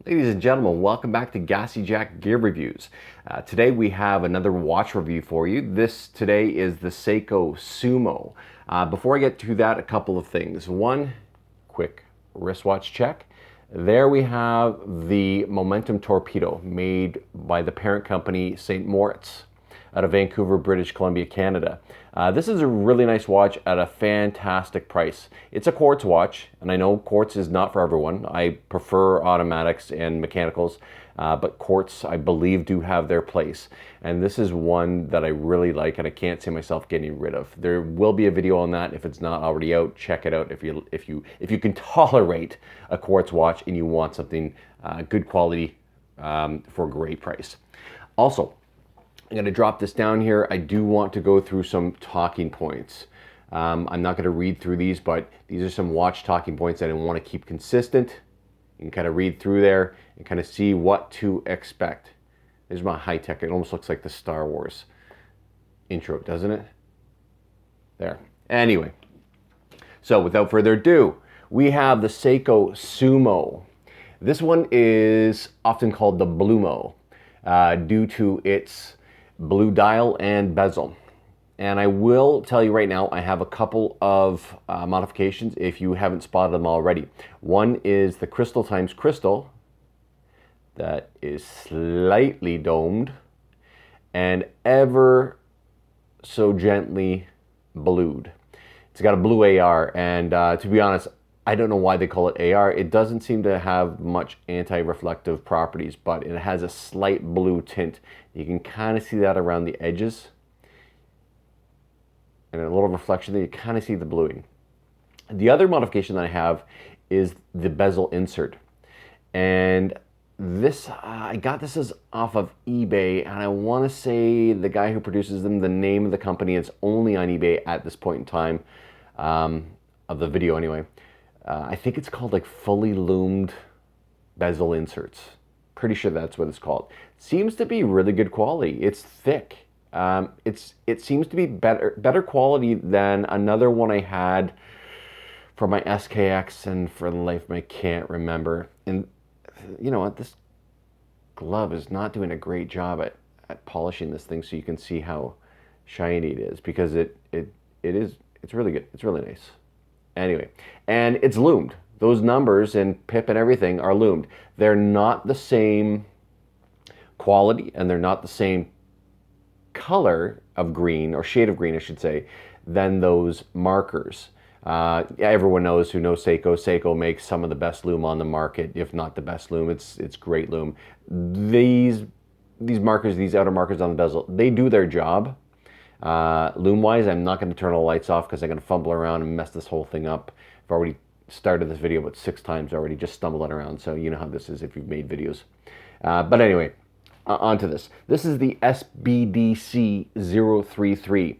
Ladies and gentlemen, welcome back to Gassy Jack Gear Reviews. Today we have another watch review for you. This today is the Seiko Sumo. Before I get to that, a couple of things. One, quick wristwatch check. There we have the Momentum Torpedo made by the parent company St. Moritz out of Vancouver, British Columbia, Canada. This is a really nice watch at a fantastic price. It's a quartz watch, and I know quartz is not for everyone. I prefer automatics and mechanicals, but quartz, I believe, do have their place. And this is one that I really like, and I can't see myself getting rid of. There will be a video on that if it's not already out. Check it out if you can tolerate a quartz watch and you want something good quality for a great price. Also, I'm going to drop this down here. I do want to go through some talking points. I'm not going to read through these, but these are some watch talking points that I want to keep consistent. You can kind of read through there and kind of see what to expect. There's my high tech. It almost looks like the Star Wars intro, doesn't it? There. Anyway, so without further ado, we have the Seiko Sumo. This one is often called the Blumo due to its blue dial and bezel. And I will tell you right now, I have a couple of modifications if you haven't spotted them already. One is the crystal times crystal that is slightly domed and ever so gently blued. It's got a blue AR, and to be honest, I don't know why they call it AR. It doesn't seem to have much anti-reflective properties, but it has a slight blue tint. You can kind of see that around the edges. And a little reflection there, you kind of see the bluing. The other modification that I have is the Bezel Insert. And this, I got this off of eBay, and I want to say the guy who produces them, the name of the company, it's only on eBay at this point in time of the video anyway. I think it's called like fully loomed bezel inserts. Pretty sure that's what it's called. Seems to be really good quality. It's thick. It seems to be better quality than another one I had for my SKX, and for the life of me I can't remember. And you know what? This glove is not doing a great job at polishing this thing so you can see how shiny it is, because it's really good. It's really nice. Anyway, and it's loomed. Those numbers and pip and everything are loomed. They're not the same quality, and they're not the same color of green, or shade of green, I should say, than those markers. Everyone knows who knows Seiko. Seiko makes some of the best loom on the market, if not the best loom. It's great loom. These markers, these outer markers on the bezel, they do their job. Loom wise, I'm not going to turn all the lights off because I'm going to fumble around and mess this whole thing up. I've already started this video about 6 times already, just stumbling around, so you know how this is if you've made videos. But anyway, on to this. This is the SBDC033.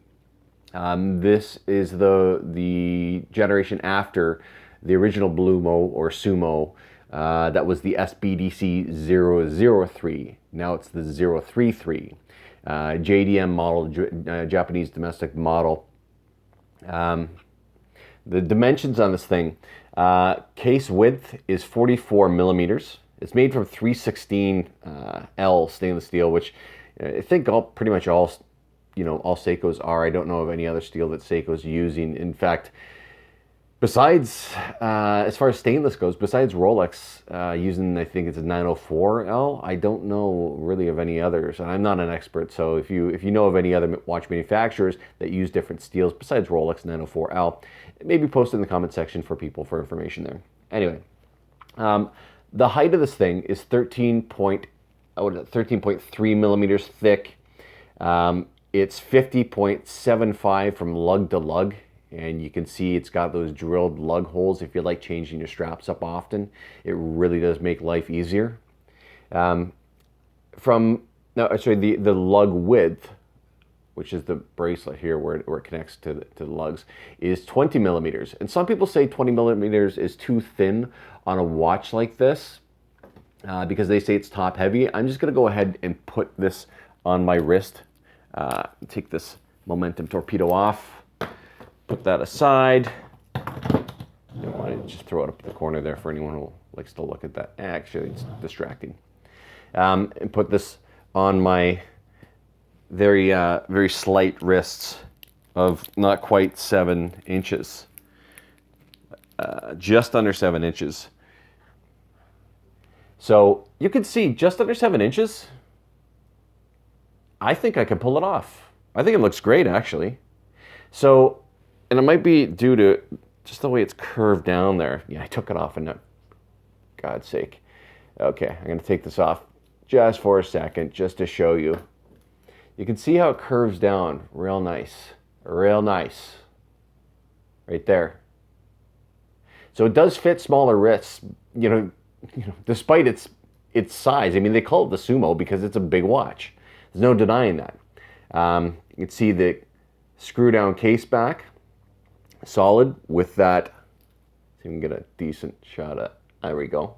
This is the generation after the original Blumo or Sumo. That was the SBDC003. Now it's the 033. JDM model, Japanese domestic model. The dimensions on this thing, case width is 44 millimeters. It's made from 316 L stainless steel, which I think pretty much all Seikos are. I don't know of any other steel that Seiko's using. In fact, besides, as far as stainless goes, besides Rolex using, I think it's a 904L, I don't know really of any others. And I'm not an expert, so if you know of any other watch manufacturers that use different steels besides Rolex 904L, maybe post in the comment section for people for information there. Anyway, the height of this thing is 13.3 millimeters thick. It's 50.75 from lug to lug. And you can see it's got those drilled lug holes. If you like changing your straps up often, it really does make life easier. The lug width, which is the bracelet here where it connects to the lugs, is 20 millimeters. And some people say 20 millimeters is too thin on a watch like this because they say it's top heavy. I'm just going to go ahead and put this on my wrist. Take this Momentum Torpedo off. Put that aside. I want to just throw it up the corner there for anyone who will likes to look at that. Actually, it's distracting. And put this on my very, very slight wrists of not quite 7 inches. Just under 7 inches. So you can see just under 7 inches. I think I can pull it off. I think it looks great, actually. So, and it might be due to just the way it's curved down there. Yeah, I took it off and God's sake. Okay, I'm going to take this off just for a second, just to show you. You can see how it curves down real nice. Real nice. Right there. So it does fit smaller wrists, you know, despite its size. I mean, they call it the Sumo because it's a big watch. There's no denying that. You can see the screw down case back, solid with that. See if we can get a decent shot at. There we go.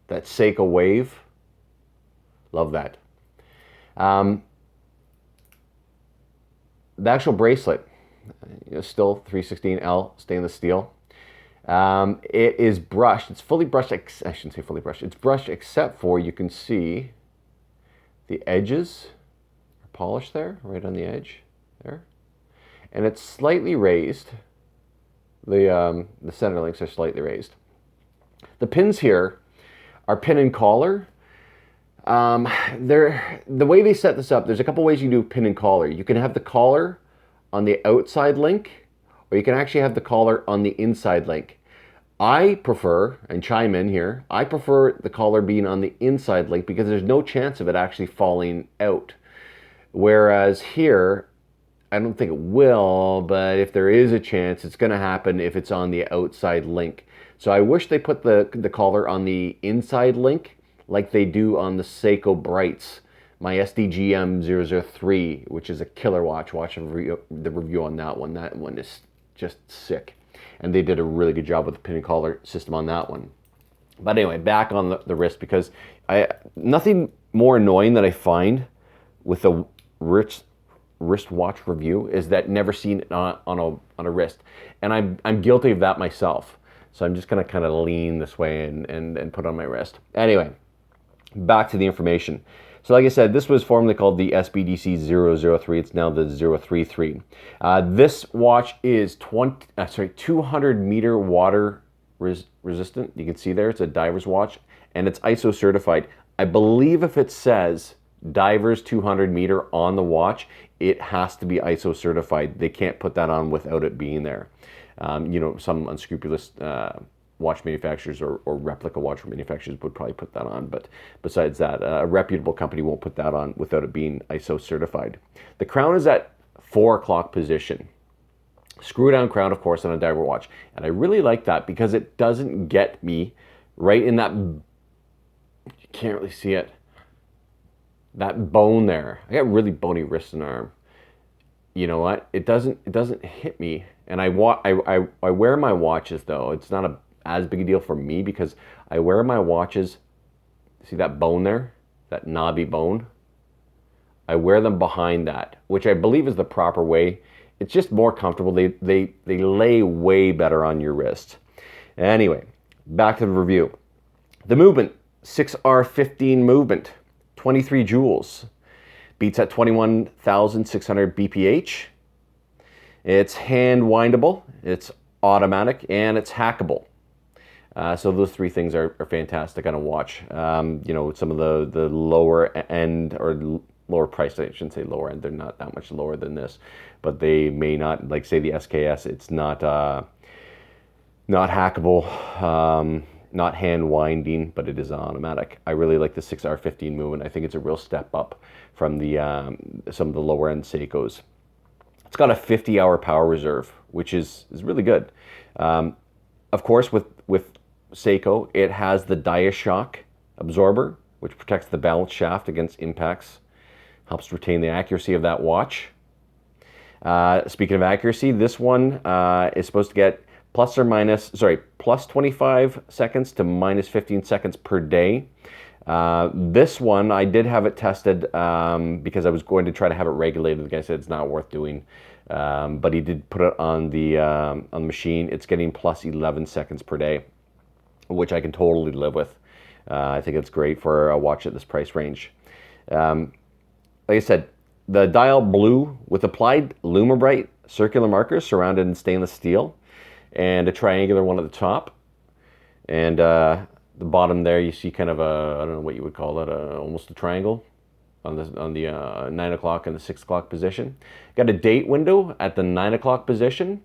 That Seiko wave. Love that. The actual bracelet, still 316L stainless steel. It is brushed. It's fully brushed. I shouldn't say fully brushed. It's brushed except for, you can see the edges are polished there, right on the edge there, and it's slightly raised. The center links are slightly raised. The pins here are pin and collar. The way they set this up, there's a couple ways you can do pin and collar. You can have the collar on the outside link, or you can actually have the collar on the inside link. I prefer, and chime in here, I prefer the collar being on the inside link because there's no chance of it actually falling out. Whereas here, I don't think it will, but if there is a chance, it's going to happen if it's on the outside link. So I wish they put the collar on the inside link like they do on the Seiko Brights, my SDGM033, which is a killer watch. Watch the review on that one. That one is just sick. And they did a really good job with the pin and collar system on that one. But anyway, back on the wrist, because nothing more annoying that I find with a wrist watch review is that never seen it on a wrist. And I'm guilty of that myself. So I'm just going to kind of lean this way and put it on my wrist. Anyway, back to the information. So like I said, this was formerly called the SBDC003. It's now the 033. This watch is 200 meter water resistant. You can see there, it's a diver's watch, and it's ISO certified. I believe if it says divers 200 meter on the watch, it has to be ISO certified. They can't put that on without it being there. Some unscrupulous watch manufacturers or replica watch manufacturers would probably put that on, but besides that, a reputable company won't put that on without it being ISO certified. The crown is at 4 o'clock position. Screw down crown, of course, on a diver watch, and I really like that because it doesn't get me right in that, you can't really see it, that bone there. I got really bony wrist and arm. You know what? It doesn't hit me, and I wear my watches though. It's not as big a deal for me because I wear my watches. See that bone there, that knobby bone? I wear them behind that, which I believe is the proper way. It's just more comfortable. They lay way better on your wrist. Anyway, back to the review. The movement, 6R15 movement, 23 joules. Beats at 21,600 BPH. It's hand windable, it's automatic, and it's hackable. So those three things are fantastic on a watch. Some of the lower end, or lower price, I shouldn't say lower end, they're not that much lower than this, but they may not, like say the SKS, it's not hackable, not hand winding, but it is automatic. I really like the 6R15 movement. I think it's a real step up from the some of the lower end Seikos. It's got a 50-hour power reserve, which is really good. Of course, with Seiko, it has the Dia-Shock absorber, which protects the balance shaft against impacts, helps retain the accuracy of that watch. Speaking of accuracy, this one is supposed to get plus 25 seconds to minus 15 seconds per day. This one, I did have it tested because I was going to try to have it regulated. The guy said it's not worth doing. But he did put it on the machine. It's getting plus 11 seconds per day, which I can totally live with. I think it's great for a watch at this price range. Like I said, the dial blue with applied Lumibrite circular markers surrounded in stainless steel, and a triangular one at the top. And the bottom there, you see kind of a, I don't know what you would call it, almost a triangle on the 9 o'clock and the 6 o'clock position. Got a date window at the 9 o'clock position.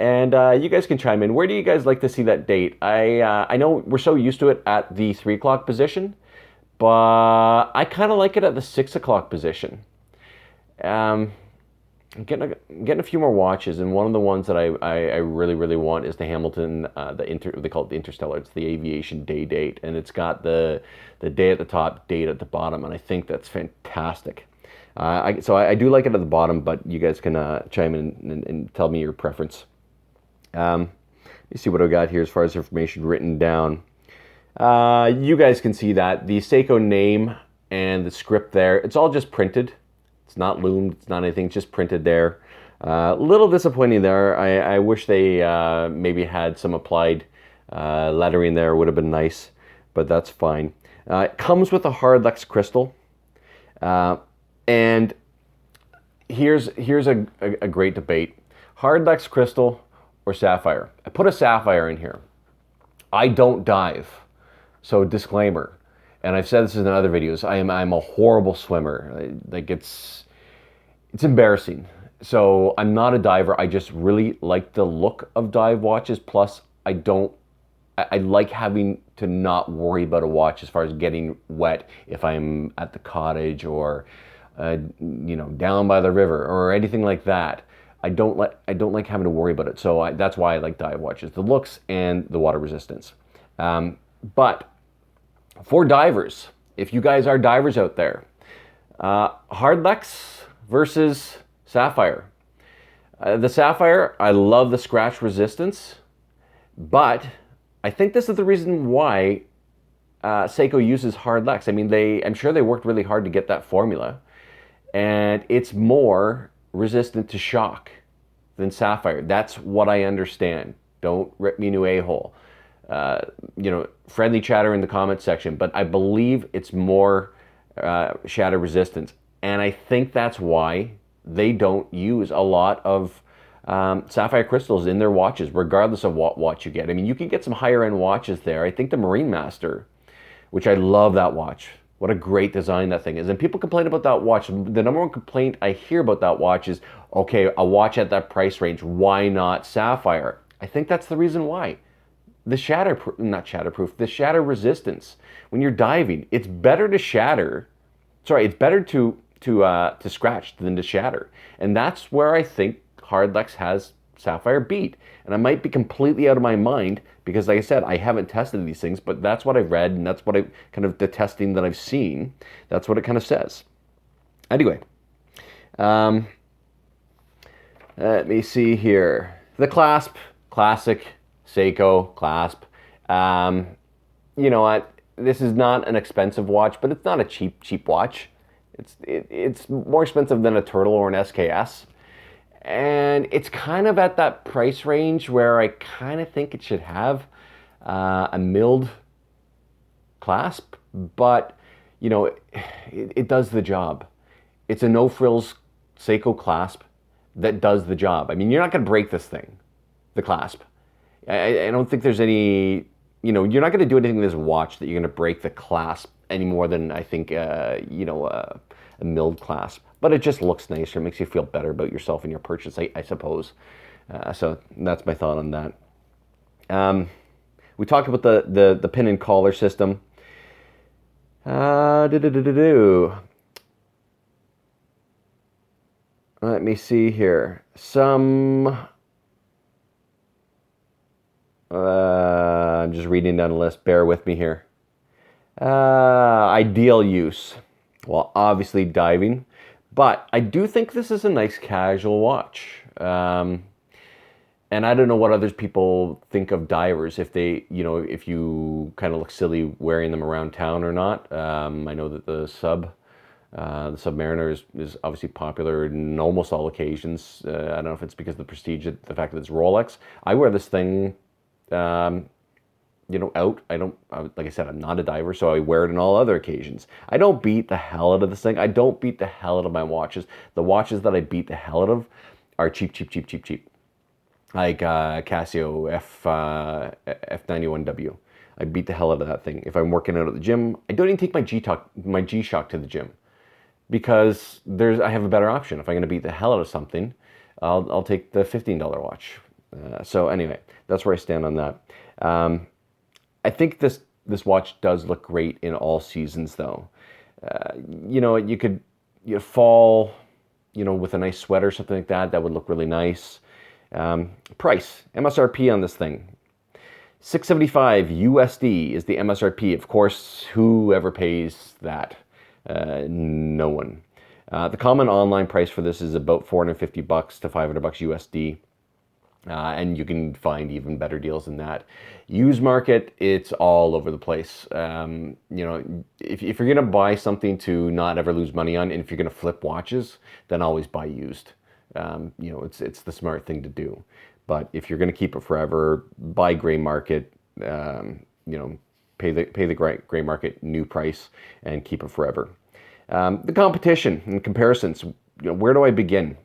And you guys can chime in. Where do you guys like to see that date? I know we're so used to it at the 3 o'clock position, but I kind of like it at the 6 o'clock position. I'm getting a few more watches, and one of the ones that I really, really want is the Hamilton, they call it the Interstellar. It's the aviation day date, and it's got the day at the top, date at the bottom, and I think that's fantastic. So I do like it at the bottom, but you guys can chime in and tell me your preference. Let me see what I got here as far as information written down. You guys can see that the Seiko name and the script there, it's all just printed. It's not loomed, it's not anything, it's just printed there. A little disappointing there. I wish they maybe had some applied lettering there, would have been nice, but that's fine. It comes with a hard Lux crystal. And here's a great debate. Hard Lux crystal or sapphire. I put a sapphire in here. I don't dive, so disclaimer. And I've said this in other videos. I'm a horrible swimmer. Like it's embarrassing. So I'm not a diver. I just really like the look of dive watches. Plus, I like having to not worry about a watch as far as getting wet if I'm at the cottage or down by the river or anything like that. I don't like having to worry about it. So that's why I like dive watches, the looks and the water resistance. But for divers, if you guys are divers out there, hard Lux versus sapphire. The sapphire, I love the scratch resistance, but I think this is the reason why Seiko uses hard Lux. I mean, I'm sure they worked really hard to get that formula, and it's more resistant to shock than sapphire. That's what I understand. Don't rip me a new a-hole. Friendly chatter in the comments section, but I believe it's more shatter resistance. And I think that's why they don't use a lot of sapphire crystals in their watches, regardless of what watch you get. I mean, you can get some higher end watches there. I think the Marine Master, which I love that watch. What a great design that thing is. And people complain about that watch. The number one complaint I hear about that watch is, okay, a watch at that price range, why not sapphire? I think that's the reason why. The the shatter resistance. When you're diving, it's better to shatter. Sorry, it's better to scratch than to shatter. And that's where I think hard Lux has sapphire beat. And I might be completely out of my mind because, like I said, I haven't tested these things, but that's what I've read and that's what the testing that I've seen, that's what it kind of says. Anyway, let me see here. The Clasp, classic Seiko Clasp. You know what? This is not an expensive watch, but it's not a cheap watch. It's more expensive than a Turtle or an SKS. And it's kind of at that price range where I kind of think it should have a milled clasp, but it does the job. It's a no-frills Seiko clasp that does the job. I mean, you're not going to break this thing, the clasp. I don't think there's any, you're not going to do anything with this watch that you're going to break the clasp any more than I think, a milled clasp. But it just looks nicer. It makes you feel better about yourself and your purchase, I suppose. So that's my thought on that. We talked about the pin and collar system. Let me see here. I'm just reading down the list. Bear with me here. Ideal use. Well, obviously diving. But I do think this is a nice casual watch. And I don't know what other people think of divers, if you kind of look silly wearing them around town or not. I know that the sub The Submariner is obviously popular in almost all occasions. I don't know if it's because of the prestige, the fact that it's Rolex. I wear this thing, out. Like I said, I'm not a diver, so I wear it on all other occasions. I don't beat the hell out of this thing. I don't beat the hell out of my watches. The watches that I beat the hell out of are cheap, cheap, cheap, cheap, cheap. Like Casio F91W. I beat the hell out of that thing. If I'm working out at the gym, I don't even take my G-Shock to the gym, because I have a better option. If I'm going to beat the hell out of something, I'll take the $15 watch. So anyway, that's where I stand on that. I think this watch does look great in all seasons, though. You could fall, with a nice sweater or something like that. That would look really nice. Price, MSRP on this thing, $675 USD is the MSRP. Of course, whoever pays that? No one. The common online price for this is about $450 to $500 USD. And you can find even better deals than that. Used market, it's all over the place. If you're going to buy something to not ever lose money on, and if you're going to flip watches, then always buy used. It's the smart thing to do. But if you're going to keep it forever, buy gray market. Pay the gray market new price and keep it forever. The competition and comparisons. Where do I begin?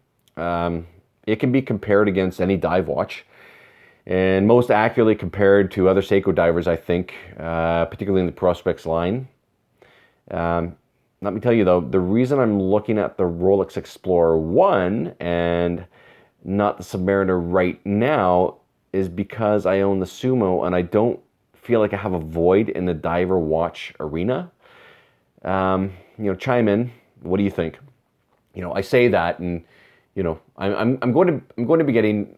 It can be compared against any dive watch, and most accurately compared to other Seiko divers, I think, particularly in the Prospex line. Let me tell you though, the reason I'm looking at the Rolex Explorer 1 and not the Submariner right now is because I own the Sumo and I don't feel like I have a void in the diver watch arena. Chime in. What do you think? I say that, and I'm going to be getting.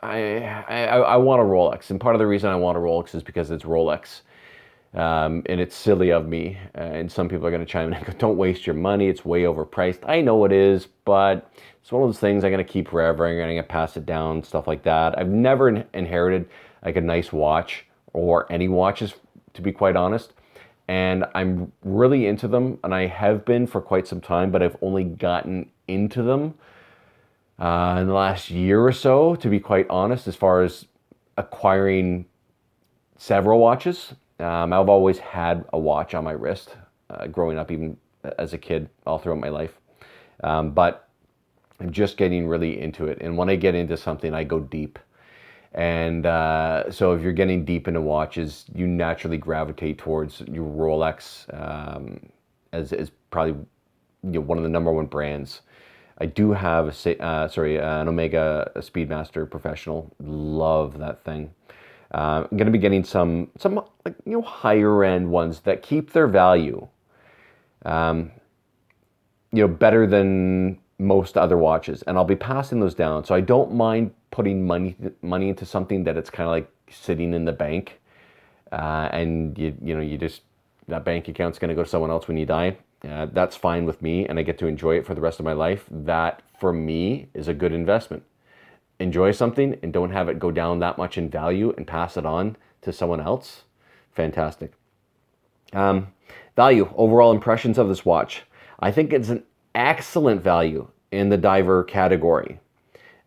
I want a Rolex, and part of the reason I want a Rolex is because it's Rolex, and it's silly of me. And some people are going to chime in and go, "Don't waste your money. It's way overpriced." I know it is, but it's one of those things I'm going to keep forever. I'm going to pass it down, stuff like that. I've never inherited like a nice watch or any watches, to be quite honest. And I'm really into them, and I have been for quite some time, but I've only gotten into them in the last year or so, to be quite honest, as far as acquiring several watches. I've always had a watch on my wrist, growing up, even as a kid, all throughout my life. But I'm just getting really into it. And when I get into something, I go deep. And so if you're getting deep into watches, you naturally gravitate towards your Rolex as probably one of the number one brands. I do have an Omega Speedmaster Professional. Love that thing. I'm going to be getting some higher end ones that keep their value. Better than most other watches, and I'll be passing those down. So I don't mind putting money into something that it's kind of like sitting in the bank, and that bank account's going to go to someone else when you die. That's fine with me, and I get to enjoy it for the rest of my life. That for me is a good investment. Enjoy something and don't have it go down that much in value and pass it on to someone else. Fantastic. Value, overall impressions of this watch. I think it's an excellent value in the diver category.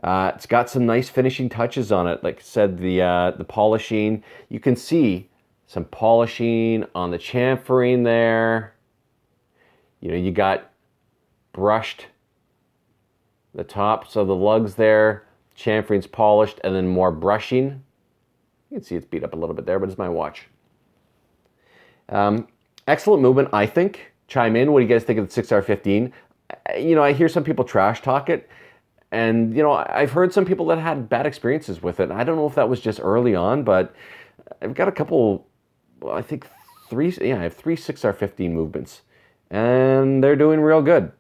It's got some nice finishing touches on it. Like I said, the polishing. You can see some polishing on the chamfering there. You got brushed the tops of the lugs there. Chamfering's polished, and then more brushing. You can see it's beat up a little bit there, but it's my watch. Excellent movement, I think. Chime in. What do you guys think of the 6R15? I hear some people trash talk it, and I've heard some people that had bad experiences with it. I don't know if that was just early on, but I've got a couple. Well, I think three. Yeah, I have 3 6R15 movements, and they're doing real good.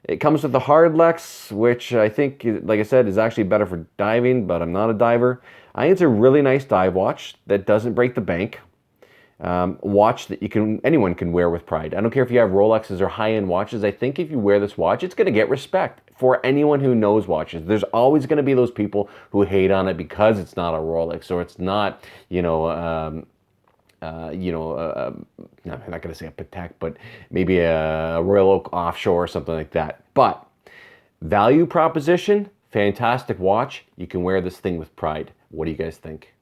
It comes with the hard Lex, which I think, like I said, is actually better for diving, but I'm not a diver. I think it's a really nice dive watch that doesn't break the bank. Watch that anyone can wear with pride. I don't care if you have Rolexes or high-end watches. I think if you wear this watch, it's going to get respect for anyone who knows watches. There's always going to be those people who hate on it because it's not a Rolex or it's not, you know, no, I'm not going to say a Patek, but maybe a Royal Oak Offshore or something like that. But value proposition, fantastic watch. You can wear this thing with pride. What do you guys think?